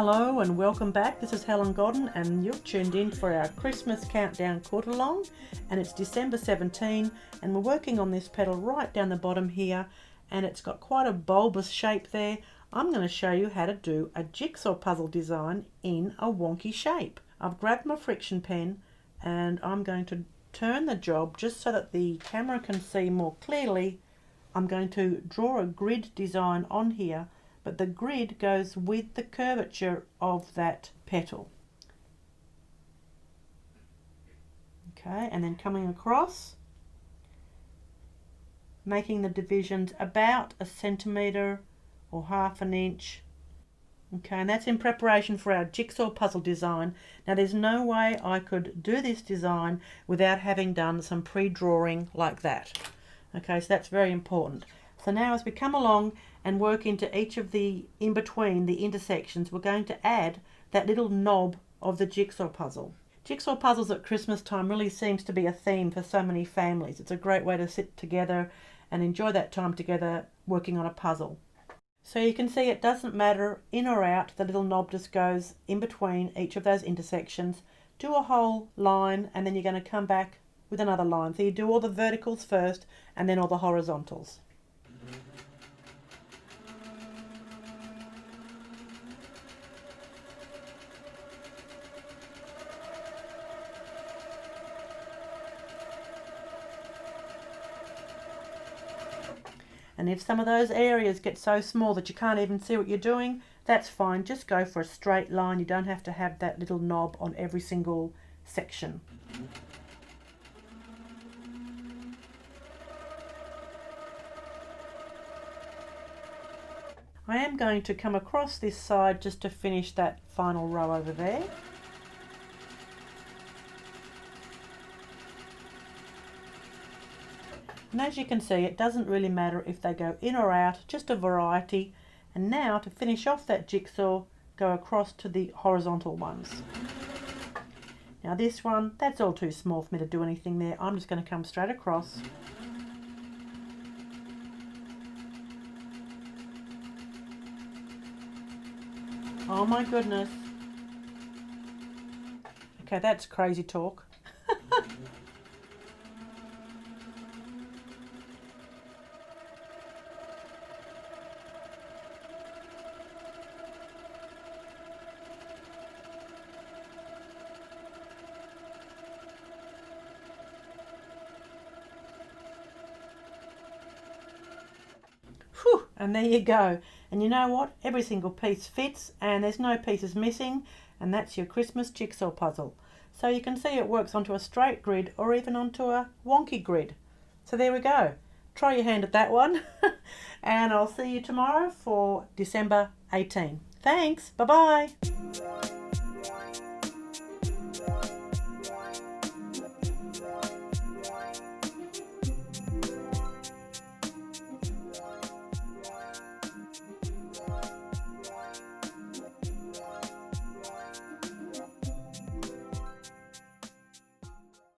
Hello and welcome back. This is Helen Godden and you're tuned in for our Christmas Countdown Quilt-a-long, and it's December 17 and we're working on this petal right down the bottom here, and it's got quite a bulbous shape there. I'm going to show you how to do a jigsaw puzzle design in a wonky shape. I've grabbed my friction pen and I'm going to turn the job just so that the camera can see more clearly. I'm going to draw a grid design on here, but the grid goes with the curvature of that petal. Okay, and then coming across, making the divisions about 1 centimetre or 1/2 inch. Okay, and that's in preparation for our jigsaw puzzle design. Now there's no way I could do this design without having done some pre-drawing like that. Okay, so that's very important. So now as we come along and work into each of the in-between, the intersections, we're going to add that little knob of the jigsaw puzzle. Jigsaw puzzles at Christmas time really seems to be a theme for so many families. It's a great way to sit together and enjoy that time together working on a puzzle. So you can see it doesn't matter in or out, the little knob just goes in between each of those intersections. Do a whole line and then you're going to come back with another line. So you do all the verticals first and then all the horizontals. And if some of those areas get so small that you can't even see what you're doing, that's fine. Just go for a straight line. You don't have to have that little knob on every single section. I am going to come across this side just to finish that final row over there. And as you can see, it doesn't really matter if they go in or out, just a variety. And now to finish off that jigsaw, go across to the horizontal ones. Now this one, that's all too small for me to do anything there. I'm just going to come straight across. Oh my goodness. Okay, that's crazy talk. Whew, and there you go. And you know what? Every single piece fits and there's no pieces missing, and that's your Christmas jigsaw puzzle. So you can see it works onto a straight grid or even onto a wonky grid. So there we go. Try your hand at that one. And I'll see you tomorrow for December 18. Thanks. Bye-bye.